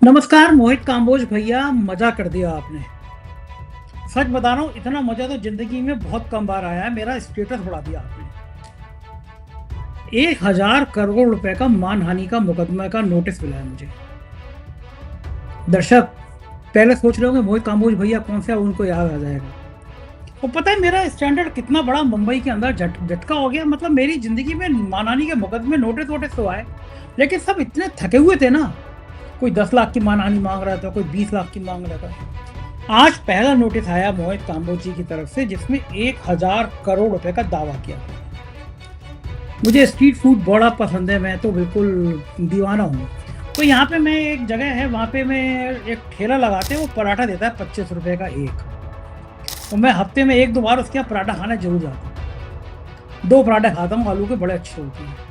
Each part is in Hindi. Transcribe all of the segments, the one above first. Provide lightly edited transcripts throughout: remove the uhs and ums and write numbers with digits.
नमस्कार मोहित काम्बोज भैया, मजा कर दिया आपने। सच बता रहा हूँ, इतना मजा तो जिंदगी में बहुत कम बार आया है। मेरा स्टेटस बढ़ा दिया आपने। 1,000 करोड़ रुपए का मानहानि का मुकदमा का नोटिस मिला है मुझे। दर्शक पहले सोच रहे होंगे मोहित काम्बोज भैया कौन सा, उनको याद आ जाएगा। और पता है मेरा स्टैंडर्ड कितना बड़ा मुंबई के अंदर झटका हो गया। मतलब मेरी जिंदगी में मानहानि के मुकदमे नोटिस वोटिस तो आए, लेकिन सब इतने थके हुए थे ना। कोई 10 लाख की मानहानि मांग रहा था, कोई 20 लाख की मांग रहा था। आज पहला नोटिस आया मोहित काम्बोज जी की तरफ से, जिसमें 1,000 करोड़ रुपए का दावा किया। मुझे स्ट्रीट फूड बड़ा पसंद है, मैं तो बिल्कुल दीवाना हूँ। तो यहाँ पे मैं एक जगह है, वहाँ पे मैं एक ठेला लगाते हैं, वो पराठा देता है 25 रुपए का एक। तो मैं हफ्ते में 1-2 बार उसके यहाँ पराठा खाने जरूर जाता हूँ। 2 पराठे खाता हूँ, आलू के बड़े अच्छे होते हैं।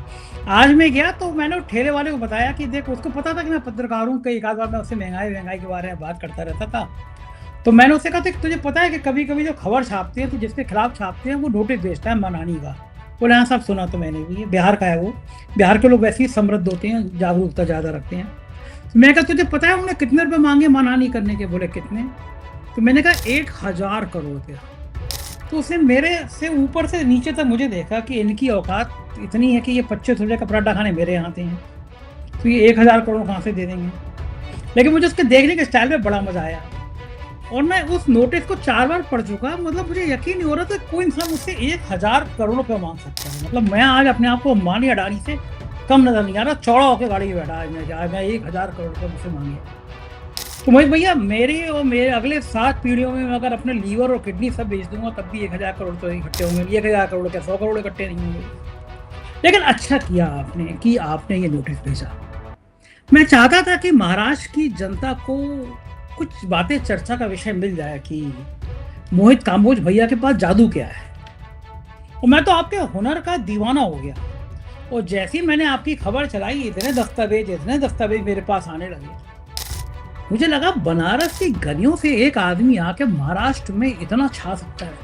आज मैं गया तो मैंने ठेले वाले को बताया कि देख, उसको पता था कि मैं पत्रकार हूँ, कई एक आध बार मैं उससे महंगाई के बारे में बात करता रहता था। तो मैंने उससे कहा था तुझे पता है कि कभी कभी जो खबर छापते हैं तो जिसके खिलाफ छापते हैं वो नोटिस भेजता है मानहानि का। बोले हाँ साहब, सुना तो मैंने भी, बिहार का है वो। बिहार के लोग वैसे ही समृद्ध होते हैं, जागरूकता ज़्यादा रखते हैं। तो मैं कहा तुझे पता है उन्होंने कितने रुपये मांगे मानहानि करने के? बोले कितने? तो मैंने कहा 1,000 करोड़ रुपया। तो उसने मेरे से ऊपर से नीचे तक मुझे देखा कि इनकी औकात इतनी है कि ये 25 रुपये का पराठा खाने मेरे यहाँ आते हैं, तो ये 1,000 करोड़ कहाँ से दे देंगे। लेकिन मुझे उसके देखने के स्टाइल में बड़ा मजा आया, और मैं उस नोटिस को 4 बार पढ़ चुका। मतलब मुझे यकीन नहीं हो रहा था कोई इंसान मुझसे 1,000 करोड़ रुपये मांग सकता है। मतलब मैं आज अपने आप को अंबानी अडानी से कम नजर नहीं आ रहा। चौड़ा होकर गाड़ी में बैठा आज मैं 1,000 करोड़ रुपये मुझसे मांगे। तो मोहित भैया, मेरी और मेरे अगले 7 पीढ़ियों में मैं अगर अपने लीवर और किडनी सब बेच दूंगा तब भी 1,000 करोड़ तो इकट्ठे होंगे। 1,000 करोड़ क्या, 100 करोड़ इकट्ठे नहीं होंगे। लेकिन अच्छा किया आपने कि आपने ये नोटिस भेजा। मैं चाहता था कि महाराष्ट्र की जनता को कुछ बातें चर्चा का विषय मिल जाए कि मोहित काम्बोज भैया के पास जादू क्या है। और मैं तो आपके हुनर का दीवाना हो गया। और जैसे ही मैंने आपकी खबर चलाई, इतने दस्तावेज मेरे पास आने लगे। मुझे लगा बनारस की गलियों से एक आदमी आके महाराष्ट्र में इतना छा सकता है।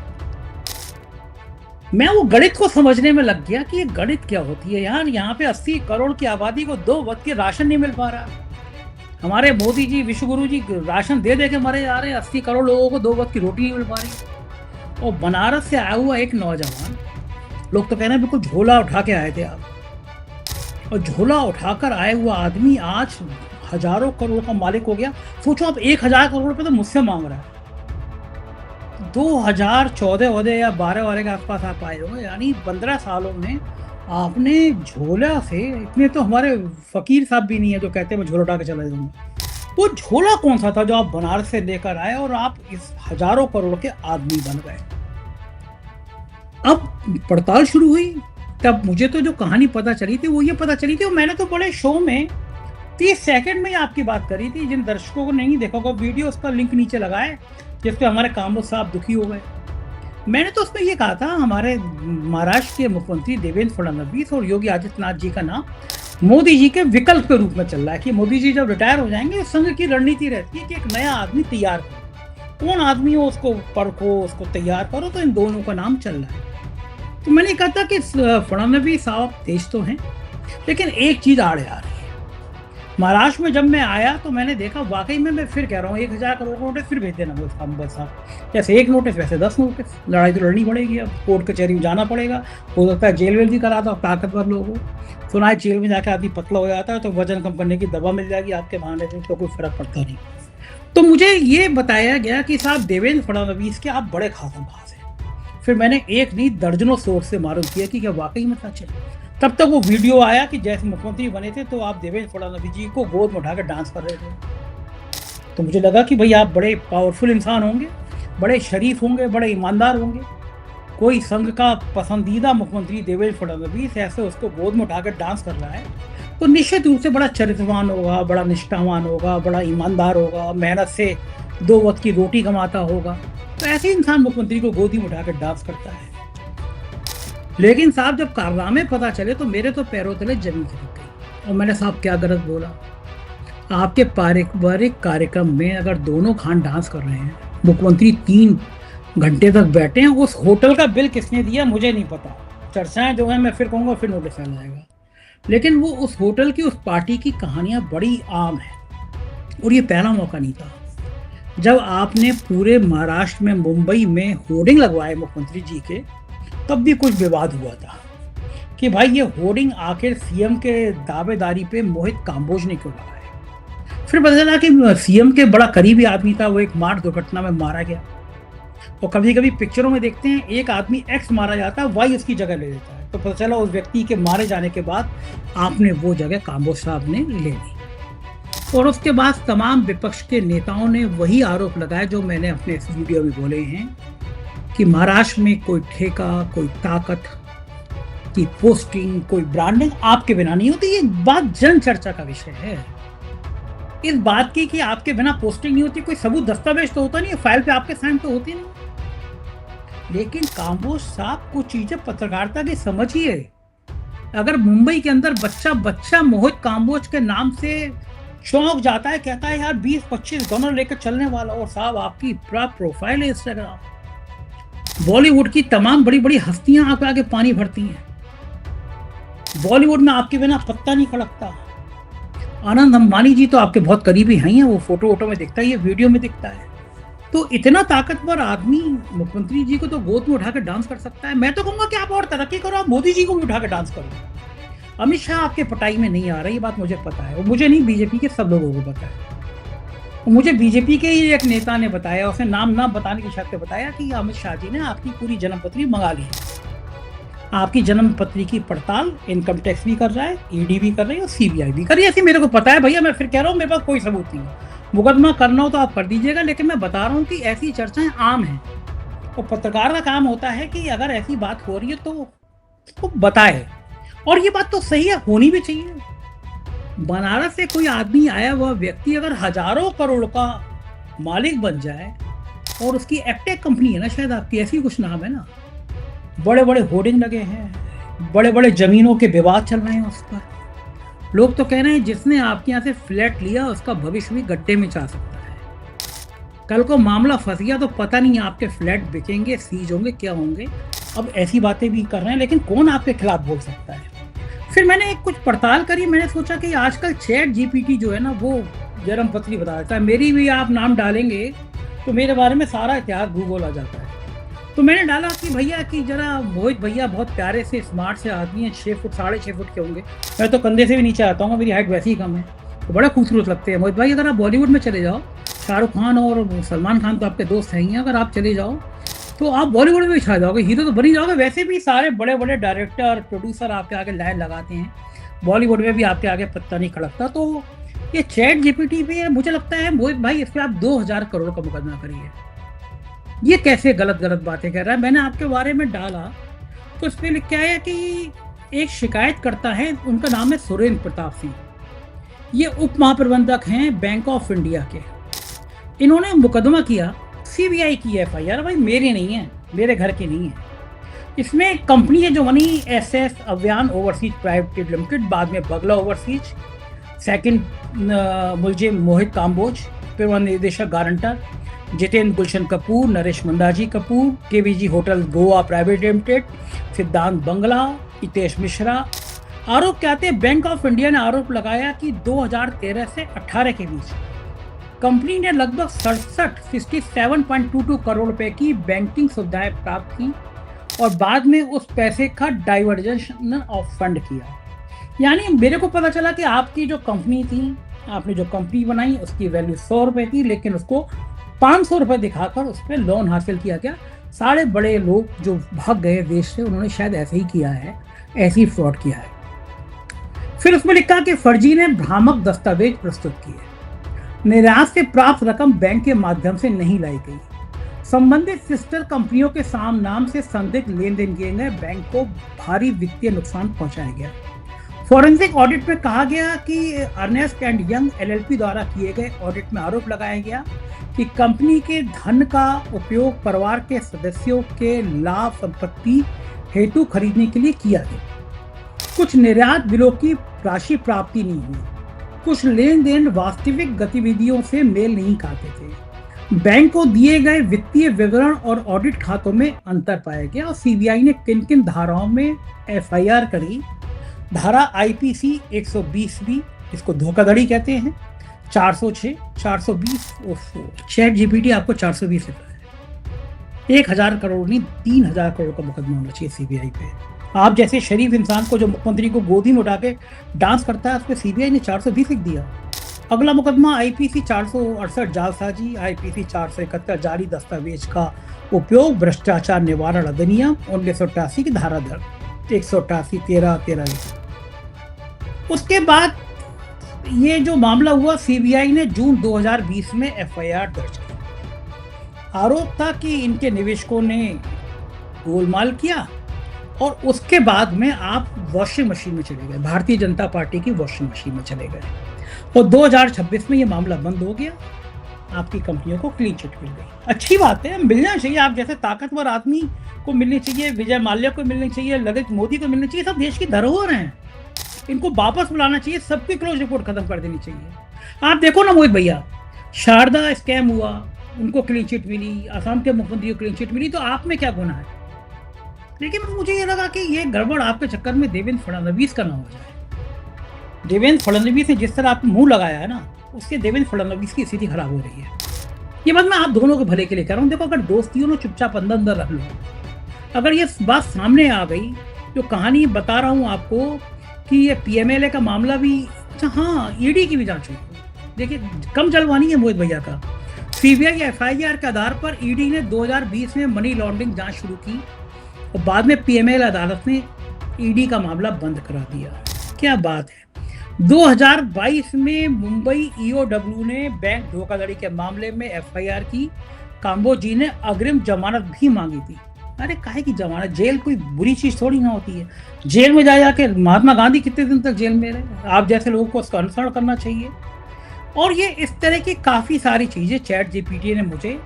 मैं वो गणित को समझने में लग गया कि ये गणित क्या होती है यार। यहाँ पे 80 करोड़ की आबादी को 2 वक्त के राशन नहीं मिल पा रहा। हमारे मोदी जी, विश्वगुरु जी राशन दे दे के मरे जा रहे हैं। 80 करोड़ लोगों को 2 वक्त की रोटी नहीं मिल पा रही। और बनारस से आया हुआ एक नौजवान, लोग तो कह रहे हैं बिल्कुल झोला उठा के आए थे आप, और झोला उठाकर आए हुआ आदमी आज हजारों करोड़ का मालिक हो गया। सोचो आप, 1,000 करोड़ रुपए तो मुझसे मांग रहा है। 2014 या 12 वाले के आसपास आप आए हो, यानी 15 सालों में आपने झोला से इतने, तो हमारे फकीर साहब भी नहीं है जो कहते हैं मैं झोला उठा के चला जाऊंगा। वो झोला कौन सा था जो आप बनारस से लेकर आए और आप इस हजारों करोड़ के आदमी बन गए? अब पड़ताल शुरू हुई, तब मुझे तो जो कहानी पता चली थी वो ये पता चली थी, और मैंने तो बड़े शो में 30 सेकंड में ही आपकी बात करी थी। जिन दर्शकों को नहीं देखा होगा वीडियो, उसका लिंक नीचे लगाए, जिसपे हमारे काम्बोज साहब दुखी हो गए। मैंने तो उसमें ये कहा था, हमारे महाराष्ट्र के मुख्यमंत्री देवेंद्र फडणवीस और योगी आदित्यनाथ जी का नाम मोदी जी के विकल्प के रूप में चल रहा है कि मोदी जी जब रिटायर हो जाएंगे, संघ की रणनीति रहती है कि एक नया आदमी तैयार करो। कौन आदमी हो उसको परखो, उसको तैयार करो। तो इन दोनों का नाम चल रहा है। तो मैंने कहा था कि फडणवीस साहब तेज तो हैं, लेकिन एक चीज आड़े आ रही है। महाराष्ट्र में जब मैं आया तो मैंने देखा, वाकई में मैं फिर कह रहा हूँ, 1,000 करोड़ का नोटिस फिर भेज देना बस साहब। जैसे एक नोटिस वैसे 10 नोटिस। लड़ाई तो लड़नी पड़ेगी, अब कोर्ट कचहरी में जाना पड़ेगा। हो सकता है जेल वेल भी करा दो ताकतवर लोगों को। सुना है जेल में जाकर आदमी पतला हो जाता है तो वजन कम करने की दवा मिल जाएगी आपके बहाने से, तो कोई फर्क पड़ता नहीं। तो मुझे ये बताया गया कि साहब देवेंद्र फडणवीस के आप बड़े खासमखास हैं। फिर मैंने एक नहीं दर्जनों सोर्स से मालूम किया कि क्या वाकई में सच है। तब तक वो वीडियो आया कि जैसे मुख्यमंत्री बने थे तो आप देवेंद्र फडणवीस जी को गोद में उठाकर डांस कर रहे थे। तो मुझे लगा कि भाई आप बड़े पावरफुल इंसान होंगे, बड़े शरीफ होंगे, बड़े ईमानदार होंगे। कोई संघ का पसंदीदा मुख्यमंत्री देवेंद्र फडणवीस ऐसे उसको गोद में उठाकर डांस कर रहा है, तो निश्चित रूप से बड़ा चरित्रवान होगा, बड़ा निष्ठावान होगा, बड़ा ईमानदार होगा, मेहनत से 2 वक्त की रोटी कमाता होगा। तो ऐसे इंसान मुख्यमंत्री को गोदी में उठाकर डांस करता है। लेकिन साहब जब कारनामे पता चले तो मेरे तो पैरों तले जमीन खिसक गई। और मैंने साहब क्या गलत बोला? आपके पारिवारिक कार्यक्रम में अगर दोनों खान डांस कर रहे हैं, मुख्यमंत्री 3 घंटे तक बैठे हैं, उस होटल का बिल किसने दिया मुझे नहीं पता। चर्चाएं जो है मैं फिर कहूँगा, फिर नोटिस आ जाएगा। लेकिन वो उस होटल की, उस पार्टी की कहानियां बड़ी आम है। और ये पहला मौका नहीं था। जब आपने पूरे महाराष्ट्र में, मुंबई में होर्डिंग लगवाए मुख्यमंत्री जी के, तब भी कुछ विवाद हुआ था कि भाई ये होर्डिंग आखिर सीएम के दावेदारी पे मोहित काम्बोज ने क्यों लगाए। फिर पता चला कि सीएम के बड़ा करीबी आदमी था, वो एक मार्ग दुर्घटना में मारा गया। और कभी कभी पिक्चरों में देखते हैं एक आदमी एक्स मारा जाता है, वाई उसकी जगह ले लेता है, तो पता चला उस व्यक्ति के मारे जाने के बाद आपने वो जगह काम्बोज साहब ने ले ली। और उसके बाद तमाम विपक्ष के नेताओं ने वही आरोप लगाए जो मैंने अपने इस वीडियो में बोले हैं कि महाराष्ट्र में कोई ठेका, कोई ताकत की पोस्टिंग, कोई ब्रांडिंग आपके बिना नहीं होती। ये बात जन चर्चा का विषय है। इस बात की कि आपके बिना पोस्टिंग नहीं होती, कोई सबूत दस्तावेज तो होता नहीं, फाइल पे आपके साइन तो होती नहीं। लेकिन काम्बोज साहब कुछ चीजें पत्रकारिता की समझिए। अगर मुंबई के अंदर बच्चा मोहित काम्बोज के नाम से चौंक जाता है, कहता है यार 20-25 गनर लेकर चलने वाला, और साहब आपकी पूरा प्रोफाइल है इंस्टाग्राम। बॉलीवुड की तमाम बड़ी बड़ी हस्तियां आपके आगे पानी भरती हैं। बॉलीवुड में आपके बिना पत्ता नहीं खड़कता। आनंद अंबानी जी तो आपके बहुत करीबी हैं, वो फोटो में दिखता है, ये वीडियो में दिखता है। तो इतना ताकतवर आदमी मुख्यमंत्री जी को तो गोद में उठाकर डांस कर सकता है। मैं तो कहूंगा कि आप और तरक्की करो, आप मोदी जी को भी उठाकर डांस करो। अमित शाह आपके पटाई में नहीं आ रहा, ये बात मुझे पता है, और मुझे नहीं, बीजेपी के सब लोगों को पता है। मुझे बीजेपी के ही एक नेता ने बताया, उसने नाम ना बताने की शर्त पे बताया कि अमित शाह जी ने आपकी पूरी जन्मपत्री मंगा ली है। आपकी जन्मपत्री की पड़ताल इनकम टैक्स भी कर रहा है, ईडी भी कर रही है और सीबीआई भी कर रही है। ऐसी मेरे को पता है भैया, मैं फिर कह रहा हूँ मेरे पास कोई सबूत नहीं है। मुकदमा करना हो तो आप कर दीजिएगा, लेकिन मैं बता रहा हूँ कि ऐसी चर्चाएं आम हैं। और पत्रकार का काम होता है कि अगर ऐसी बात हो रही है तो उसको बताए, और ये बात तो सही है, होनी भी चाहिए। बनारस से कोई आदमी आया हुआ व्यक्ति अगर हजारों करोड़ का मालिक बन जाए, और उसकी एप्टेक कंपनी है ना, शायद आपकी ऐसी कुछ नाम है ना, बड़े बड़े होर्डिंग लगे हैं, बड़े बड़े जमीनों के विवाद चल रहे हैं उस पर। लोग तो कह रहे हैं जिसने आपके यहाँ से फ्लैट लिया उसका भविष्य भी गड्ढे में जा सकता है। कल को मामला फंस गया तो पता नहीं आपके फ्लैट बिकेंगे, सीज होंगे, क्या होंगे। अब ऐसी बातें भी कर रहे हैं, लेकिन कौन आपके खिलाफ बोल सकता है। फिर मैंने कुछ पड़ताल करी, मैंने सोचा कि आजकल चैट जीपीटी जो है ना, वो जन्मपत्री बता देता है। मेरी भी आप नाम डालेंगे तो मेरे बारे में सारा इतिहास गूगल आ जाता है। तो मैंने डाला कि भैया कि जरा मोहित भैया बहुत प्यारे से स्मार्ट से आदमी हैं, 6 फुट 6.5 फुट के होंगे, मैं तो कंधे से भी नीचे आता हूँ, मेरी हाइट वैसे ही कम है, तो बड़ा खूबसूरत लगते हैं मोहित भाई। अगर आप बॉलीवुड में चले जाओ, शाहरुख खान और सलमान खान तो आपके दोस्त हैं ही, अगर आप चले जाओ तो आप बॉलीवुड में भी छा जाओगे, हीरो तो बनी जाओगे। वैसे भी सारे बड़े बड़े डायरेक्टर, प्रोड्यूसर आपके आगे लाइन लगाते हैं, बॉलीवुड में भी आपके आगे पत्ता नहीं खड़कता। तो ये चैट जीपीटी भी है, मुझे लगता है मोहित भाई इस पर आप 2000 करोड़ का मुकदमा करिए। ये कैसे गलत बातें कर रहा है। मैंने आपके बारे में डाला तो इस पर लिखा है कि एक शिकायत करता है, उनका नाम है सुरेंद्र प्रताप सिंह, ये उप महाप्रबंधक हैं बैंक ऑफ इंडिया के। इन्होंने मुकदमा किया, सीबीआई की एफआईआर, भाई मेरी नहीं है, मेरे घर की नहीं है। इसमें कंपनी है जो बनी एसएस अभियान ओवरसीज प्राइवेट लिमिटेड, बाद में बगला ओवरसीज, सेकंड मुलजिम मोहित काम्बोज, फिर वह निदेशक गारंटर जितेंद्र गुलशन कपूर, नरेश मंदाजी Kapoor, KVG hotel Goa private limited, Siddhant बंगला, हितेश मिश्रा। आरोप क्या थे? बैंक ऑफ इंडिया ने आरोप लगाया कि 2013 से 18 के बीच कंपनी ने लगभग 67.22 करोड़ रुपए की बैंकिंग सुविधाएं प्राप्त की और बाद में उस पैसे का डाइवर्जन ऑफ फंड किया। यानी मेरे को पता चला कि आपकी जो कंपनी थी, आपने जो कंपनी बनाई, उसकी वैल्यू 100 रुपए थी, लेकिन उसको 500 रुपए दिखाकर उस पर लोन हासिल किया गया। सारे बड़े लोग जो भाग गए देश से, उन्होंने शायद ऐसे ही किया है, ऐसे ही फ्रॉड किया है। फिर उसमें लिखा कि फर्जी ने भ्रामक दस्तावेज प्रस्तुत किए, निर्यात से प्राप्त रकम बैंक के माध्यम से नहीं लाई गई, संबंधित सिस्टर कंपनियों के नाम से संदिग्ध लेन देन किए गए, बैंक को भारी वित्तीय नुकसान पहुंचाया गया। फॉरेंसिक ऑडिट में कहा गया कि अर्नेस्ट एंड यंग एलएलपी द्वारा किए गए ऑडिट में आरोप लगाया गया कि कंपनी के धन का उपयोग परिवार के सदस्यों के लाभ संपत्ति हेतु खरीदने के लिए किया गया। कुछ निर्यात बिलों की राशि प्राप्ति नहीं हुई, कुछ लेन देन वास्तविक गतिविधियों से मेल नहीं खाते थे, बैंक को दिए गए वित्तीय विवरण और ऑडिट खातों में अंतर पाया गया। और सीबीआई ने किन किन धाराओं में एफआईआर करी? धारा आईपीसी 120 भी, इसको धोखाधड़ी कहते हैं, 406, 420, चैट जीपीटी आपको 420 लिखा है। 1000 करोड़ नहीं, 3000 करोड़ का मुकदमा होना चाहिए सीबीआई पे। आप जैसे शरीफ इंसान को, जो मुख्यमंत्री को गोदी में उठा के डांस करता है, उस पर सीबीआई ने 420 लिख दिया। अगला मुकदमा आईपीसी 468 जालसाजी, आईपीसी 471 जाली दस्तावेज का उपयोग, भ्रष्टाचार निवारण अधिनियम 1988 की धारा दर्ज, 188 13 उसके बाद ये जो मामला हुआ, सीबीआई ने जून 2020 में एफआईआर दर्ज की। आरोप था कि इनके निवेशकों ने गोलमाल किया और उसके बाद में आप वॉशिंग मशीन में चले गए, भारतीय जनता पार्टी की वॉशिंग मशीन में चले गए, और 2026 में ये मामला बंद हो गया। आपकी कंपनियों को क्लीन चिट मिल गई। अच्छी बात है, मिलना चाहिए। आप जैसे ताकतवर आदमी को मिलनी चाहिए, विजय माल्या को मिलनी चाहिए, ललित मोदी को मिलनी चाहिए। सब देश की धरोहर हैं, इनको वापस बुलाना चाहिए, सबकी क्लोज रिपोर्ट खत्म कर देनी चाहिए। आप देखो ना मोहित भैया, शारदा स्कैम हुआ, उनको क्लीन चिट मिली, असम के मुख्यमंत्री को क्लीन चिट मिली, तो आप में क्या गुनाह है? लेकिन मुझे ये लगा कि ये गड़बड़ आपके चक्कर में देवेंद्र फडणवीस का ना हो जाए। देवेंद्र फडणवीस ने जिस तरह आप मुंह लगाया है ना, उससे देवेंद्र फडणवीस की स्थिति खराब हो रही है। ये बात मैं आप दोनों के भले के लिए कह रहा हूँ। देखो, अगर दोस्तियों ने चुपचाप अंदर अंदर रख लो, अगर ये बात सामने आ गई, जो कहानी बता रहा हूँ आपको कि ये पीएमएलए का मामला भी, अच्छा हाँ, ईडी की भी जांच हुई। देखिए, कम जलवानी है मोहित भैया का। सीबीआई एफआईआर के आधार पर ईडी ने 2020 में मनी लॉन्ड्रिंग जांच शुरू की और बाद में पीएमएलए अदालत ने ईडी का मामला बंद करा दिया। क्या बात है। 2022 में मुंबई ईओडब्ल्यू ने बैंक धोखाधड़ी के मामले में एफआईआर की। काम्बोजी ने अग्रिम जमानत भी मांगी थी। अरे काहे की जमानत? जेल कोई बुरी चीज थोड़ी ना होती है। जेल में जा जाके महात्मा गांधी कितने दिन तक जेल में रहे? आप जैसे लोगों को उसका अनुसरण करना चाहिए। और ये इस तरह की काफी सारी चीजें चैट जीपीटी ने मुझे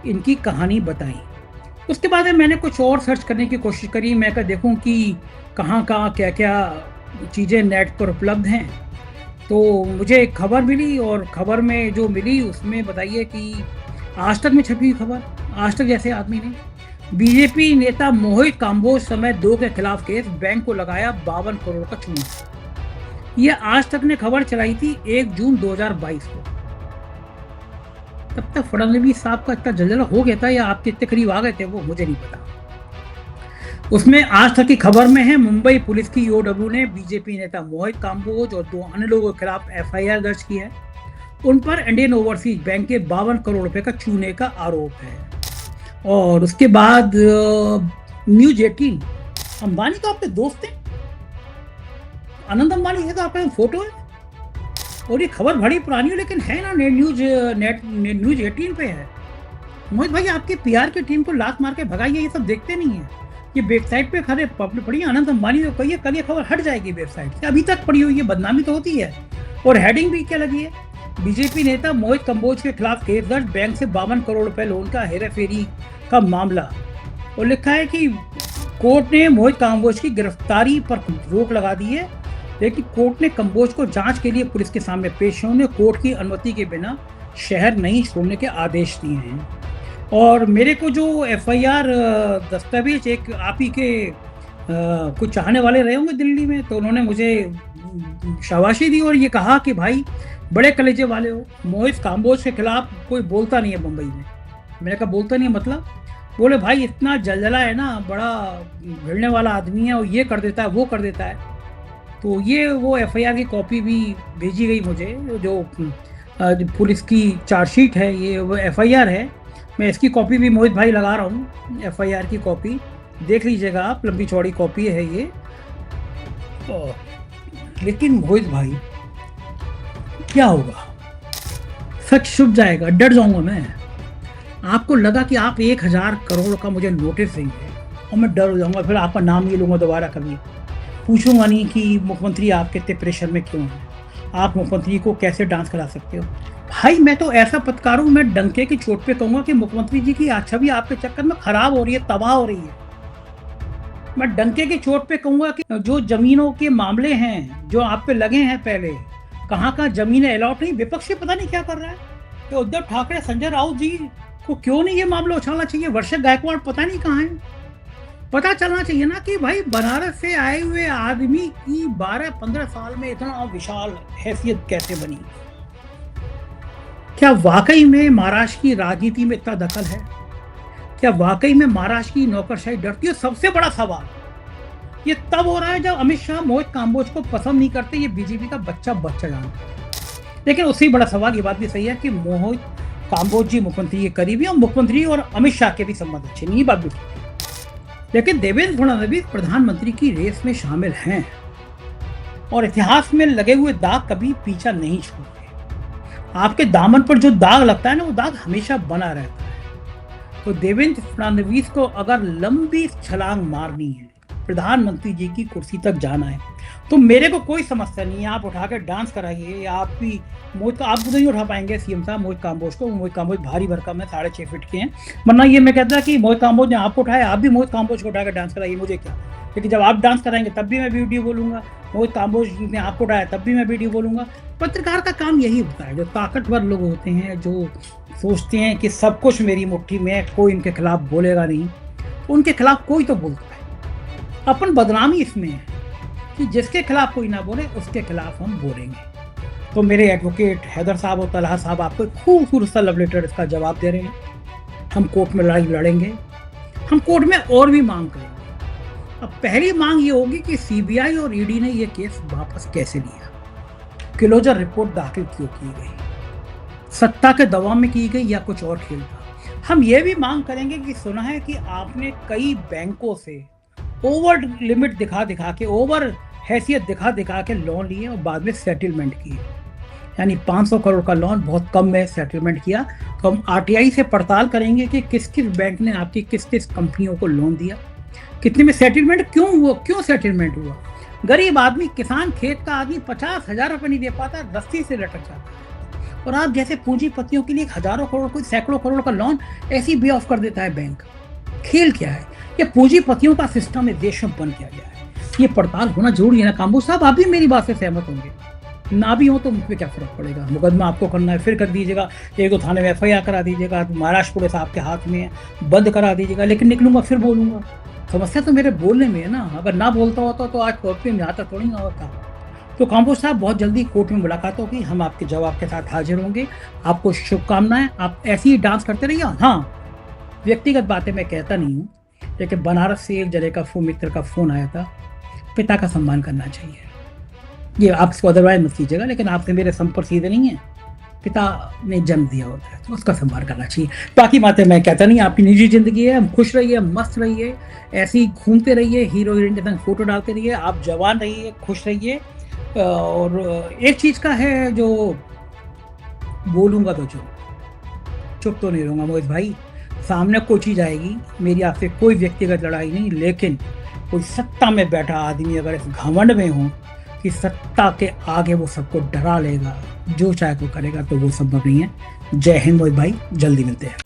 इनकी कहानी बताई। उसके बाद मैंने कुछ और सर्च करने की कोशिश करी। मैं क्या देखूं कि कहाँ कहाँ क्या क्या चीज़ें नेट पर उपलब्ध हैं। तो मुझे एक खबर मिली, और खबर में जो मिली उसमें बताइए कि आज तक में छपी हुई खबर, आज तक जैसे आदमी ने बीजेपी नेता मोहित काम्बोज समेत 2 के खिलाफ केस, बैंक को लगाया 52 करोड़ का चूना। यह आज तक ने खबर चलाई थी 1 जून 2022 को। तब तक फडणवीस साहब का इतना जलजला हो गया था या आपके इतने करीब आ गए थे, वो मुझे नहीं पता। उसमें आज तक की खबर में है, मुंबई पुलिस की ईओडब्ल्यू ने बीजेपी नेता मोहित काम्बोज और 2 अन्य लोगों के खिलाफ एफआईआर दर्ज की है। उन पर इंडियन ओवरसीज बैंक के 52 करोड़ रुपए का छूने का आरोप है। और उसके बाद न्यूज 18, अंबानी तो आपके दोस्त हैं, आनंद अंबानी है तो आपका फोटो है, और ये खबर बड़ी पुरानी है लेकिन है ना, न्यूज 18 पे है। मोहित भाई, आपके पीआर की टीम को लात मार के भगाइए, ये सब देखते नहीं है। ये वेबसाइट पे खड़े पड़ी आनंद अंबानी को कहिए कल ये खबर हट जाएगी वेबसाइट से। अभी तक पड़ी हुई है, बदनामी तो होती है। और हेडिंग भी क्या लगी है, बीजेपी नेता मोहित काम्बोज के खिलाफ केस दर्ज, बैंक से 52 करोड़ रुपए लोन का हेराफेरी का मामला। और लिखा है कि कोर्ट ने मोहित काम्बोज की गिरफ्तारी पर रोक लगा दी है, लेकिन कोर्ट ने काम्बोज को जांच के लिए पुलिस के सामने पेश होने, कोर्ट की अनुमति के बिना शहर नहीं छोड़ने के आदेश दिए हैं। और मेरे को जो एफआईआर दस्तावेज एक आप ही के कुछ चाहने वाले रहे होंगे दिल्ली में, तो उन्होंने मुझे शाबाशी दी और ये कहा कि भाई बड़े कलेजे वाले हो, मोहित काम्बोज के खिलाफ कोई बोलता नहीं है मुंबई में। मैंने कहा बोलता नहीं है मतलब? बोले भाई इतना जलजला है ना, बड़ा भिड़ने वाला आदमी है, और ये कर देता है वो कर देता है। तो ये वो एफआईआर की कॉपी भी भेजी गई मुझे, जो पुलिस की चार्जशीट है, ये वो एफआईआर है। मैं इसकी कॉपी भी मोहित भाई लगा रहा हूँ, एफआईआर की कॉपी देख लीजिएगा आप, लंबी चौड़ी कॉपी है ये। लेकिन मोहित भाई क्या होगा? सच छुप जाएगा, डर जाऊंगा मैं। आपको लगा कि आप 1000 करोड़ का मुझे नोटिस देंगे और मैं डर जाऊंगा, फिर आपका नाम ये लूंगा दोबारा, कभी पूछूंगा नहीं कि मुख्यमंत्री आप कितने प्रेशर में क्यों हैं, आप मुख्यमंत्री को कैसे डांस करा सकते हो। भाई मैं तो ऐसा पत्रकार हूँ, मैं डंके की चोट पे कहूंगा कि मुख्यमंत्री जी की छवि आपके चक्कर में खराब हो रही है, तबाह हो रही है। मैं डंके की चोट पे कहूंगा कि जो जमीनों के मामले हैं जो आप पे लगे हैं, पहले कहाँ कहाँ जमीनें अलॉट नहीं, विपक्षी पता नहीं क्या कर रहा है। तो उद्धव ठाकरे, संजय राउत जी को क्यों नहीं ये मामला उछालना चाहिए? वर्षा गायकवाड़ पता नहीं कहाँ है। पता चलना चाहिए ना कि भाई बनारस से आए हुए आदमी की 12-15 साल में इतना विशाल हैसियत कैसे बनी। क्या वाकई में महाराष्ट्र की राजनीति में इतना दखल है? क्या वाकई में महाराष्ट्र की नौकरशाही डरती है? सबसे बड़ा सवाल ये तब हो रहा है जब अमित शाह मोहित काम्बोज को पसंद नहीं करते, ये बीजेपी का बच्चा जानता है। लेकिन उससे बड़ा सवाल ये बात भी सही है कि मोहित काम्बोज जी मुख्यमंत्री के करीबी और मुख्यमंत्री और अमित शाह के भी संबंध अच्छे नहीं, ये बात भी ठीक है। लेकिन देवेंद्र फडणवीस प्रधानमंत्री की रेस में शामिल हैं और इतिहास में लगे हुए दाग कभी पीछा नहीं छोड़ते। आपके दामन पर जो दाग लगता है ना, वो दाग हमेशा बना रहता है। तो देवेंद्र फडणवीस को अगर लंबी छलांग मारनी है, प्रधानमंत्री जी की कुर्सी तक जाना है, तो मेरे को कोई समस्या नहीं है। आप उठा कर डांस कराइए, या आप भी मोहित, आप नहीं उठा पाएंगे सीएम साहब मोहित काम्बोज को। मोहित काम्बोज भारी भरकम है, 6.5 फीट के हैं। वरना ये मैं कहता कि मोहित काम्बोज ने आपको उठाया, आप भी मोहित काम्बोज को उठाकर डांस कराइए, मुझे क्या। लेकिन जब आप डांस कराएंगे तब भी मैं वीडियो बोलूंगा, मोहित काम्बोज ने आपको उठाया तब भी मैं वीडियो बोलूंगा। पत्रकार का काम यही होता है। जो ताकतवर लोग होते हैं, जो सोचते हैं कि सब कुछ मेरी मुट्ठी में, कोई इनके खिलाफ बोलेगा नहीं, तो उनके खिलाफ कोई तो बोलता है। अपन बदनामी इसमें है कि जिसके खिलाफ कोई ना बोले, उसके खिलाफ हम बोलेंगे। तो मेरे एडवोकेट हैदर साहब और तलहा साहब आपको खूबसूरत सा लव लेटर इसका जवाब दे रहे हैं। हम कोर्ट में लड़ाई लड़ेंगे, हम कोर्ट में और भी मांग करेंगे। अब पहली मांग ये होगी कि सीबीआई और ईडी ने ये केस वापस कैसे लिया, क्लोजर रिपोर्ट दाखिल क्यों की गई, सत्ता के दबाव में की गई या कुछ और खेल था। हम ये भी मांग करेंगे कि सुना है कि आपने कई बैंकों से ओवर लिमिट दिखा के, ओवर हैसियत दिखा के लोन लिए और बाद में सेटलमेंट किए। यानी 500 करोड़ का लोन बहुत कम में सेटलमेंट किया। तो हम आरटीआई से पड़ताल करेंगे कि किस किस बैंक ने आपकी किस किस कंपनियों को लोन दिया, कितने में सेटलमेंट क्यों हुआ, क्यों सेटलमेंट हुआ। गरीब आदमी, किसान, खेत का आदमी 50,000 रुपये नहीं दे पाता, रस्सी से लटक जाता है। और आप जैसे पूंजीपतियों के लिए हजारों करोड़, कोई सैकड़ों करोड़ का लोन ऐसी बे ऑफ कर देता है बैंक। खेल क्या है? ये पूंजीपतियों का सिस्टम है, देश में बन किया गया है। ये पड़ताल होना जरूरी है ना काम्बोज साहब? आप भी मेरी बात से सहमत होंगे। ना भी हो तो मुझ पर क्या फर्क पड़ेगा? मुकदमा आपको करना है, फिर कर दीजिएगा। 1-2 थाने में एफआईआर करा दीजिएगा, महाराष्ट्र पुलिस आपके हाथ में है, बंद करा दीजिएगा। लेकिन निकलूंगा फिर बोलूंगा। समस्या तो मेरे बोलने में है ना। अगर ना बोलता होता तो आज कोर्ट में आता थोड़ी ना होता। तो काम्बोज साहब, बहुत जल्दी कोर्ट में मुलाकात होगी, हम आपके जवाब के साथ हाजिर होंगे। आपको शुभकामनाएं। आप ऐसे ही डांस करते रहिए। हाँ, व्यक्तिगत बातें मैं कहता नहीं हूँ, लेकिन बनारस से एक जने का मित्र का फोन आया था। पिता का सम्मान करना चाहिए। ये आप इसको अदरवाइज मत कीजिएगा, लेकिन आपसे मेरे संपर्क सीधे नहीं है। पिता ने जन्म दिया होता है तो उसका सम्मान करना चाहिए। बाकी बातें मैं कहता नहीं। आपकी निजी जिंदगी है, खुश रहिए, मस्त रहिए, ऐसे ही घूमते रहिए, हीरो हीरोइन के संग फोटो डालते रहिए। आप जवान रहिए, खुश रहिए। और एक चीज का है, जो बोलूंगा तो चुप तो नहीं रहूंगा मोहित भाई। सामने कोई चीज आएगी, मेरी आपसे कोई व्यक्तिगत लड़ाई नहीं, लेकिन कोई सत्ता में बैठा आदमी अगर इस घमंड में हो कि सत्ता के आगे वो सबको डरा लेगा, जो चाहे वो करेगा, तो वो संभव नहीं है। जय हिंद मोहित भाई, जल्दी मिलते हैं।